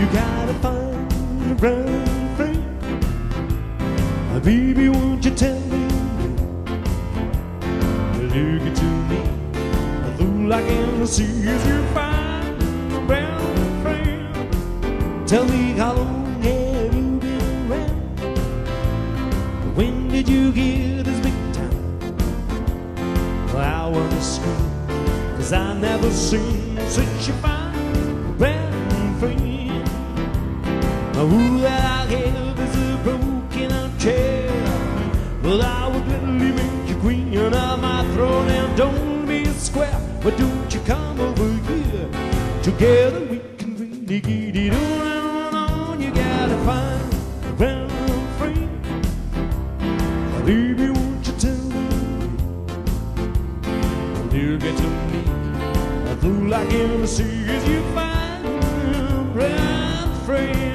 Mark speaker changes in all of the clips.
Speaker 1: You gotta find a brown friend. Baby, won't you tell me? Look into me through like in the seas. You find a brown friend. Tell me how long have you been around? When did you get this big time? Well, I wanna scream, 'cause I've never seen such a fine brown friend. Who that I have is a broken out chair. Well, I would gladly make you queen of my throne. And don't be a square, but don't you come over here. Together we can really get it on and on. You gotta find a brown friend. Baby, won't you tell me? You get to me through like in the seas. You find a brown friend.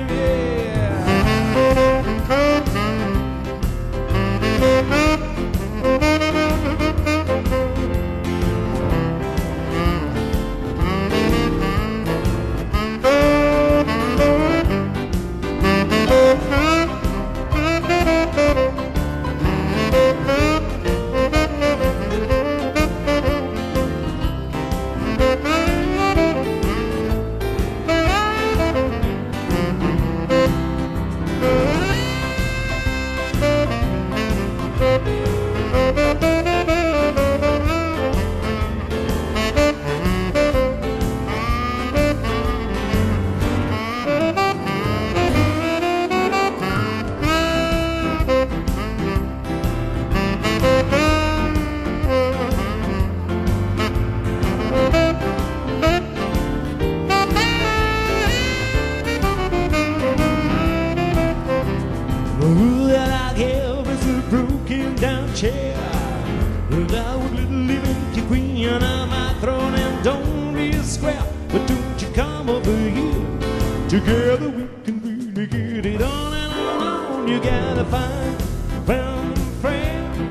Speaker 1: Together we can really get it on and on. You gotta find a brown friend.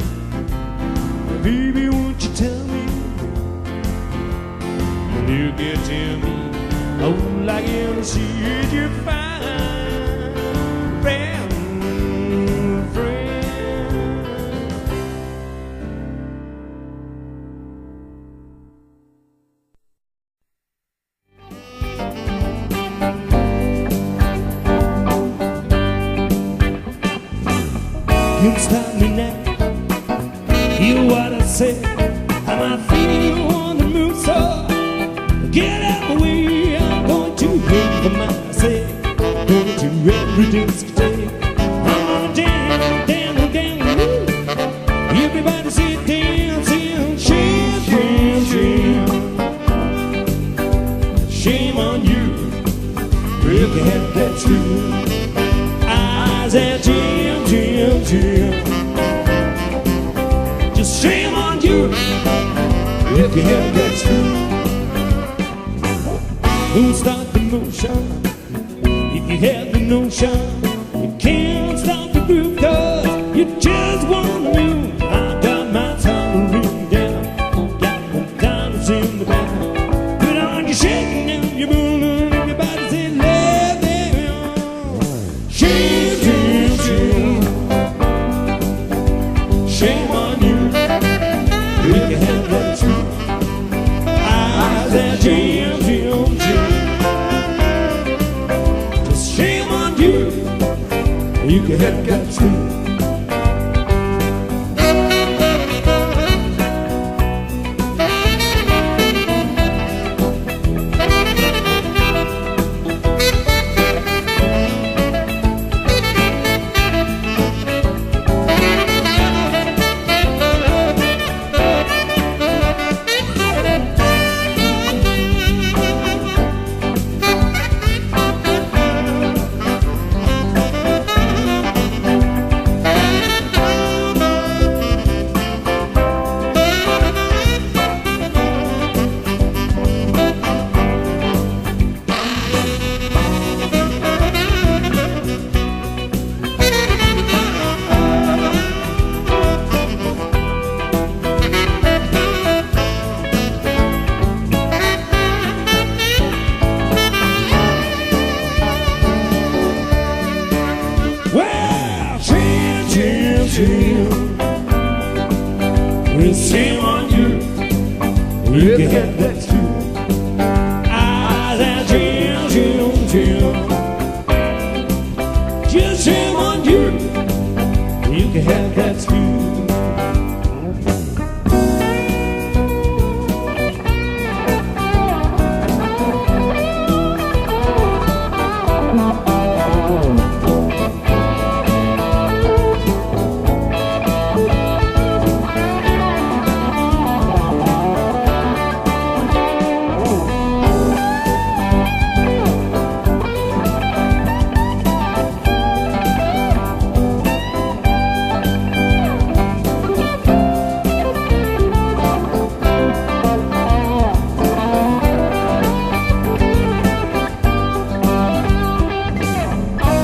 Speaker 1: Baby, won't you tell me? When you get to me, oh, like in the sea, you find a brown friend. You can stop me now. Hear what I say. How my feet on the move, so get out of the way. I'm going to hit for myself. Going to every discotheque. I'm gonna dance, dance, dance, woo. Everybody say dancing, shame, shame, shame. Shame on you. If you had that true eyes at Jim, Jim, Jim. Just shame on you if you have that true. Won't stop the motion if you have the notion. You can't stop the groove 'cause you just wanna move. I got my tambourine down, got the diamonds in the back. Put on your shaking and your moving. Everybody say love them. Shame, shame, shame. Shame on you if you have that truth. Eyes that Jim, Jim, Jim. Just shame on you if you have that truth. It's shame on you. You can have that too. I said, Jim, Jim, Jim. Just shame on you. You can have that too.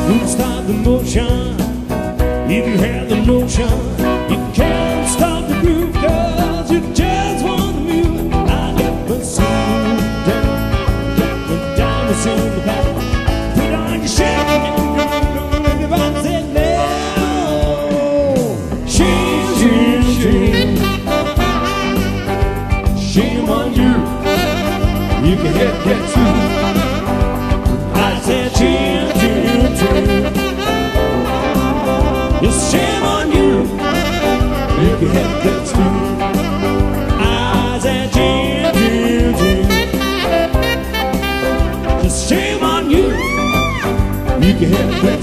Speaker 1: You can stop the motion if you have the notion. You can't stop the groove 'cause you just want to move. I got my soul down, got my diamonds in the back. Put on your shirt and everybody say no. Shame, shame, shame. Shame on you. You can have that too. I said shame, shame, shame. It's shame on you. You can have that too. I said shame, shame, shame. Just shame on you. You can have that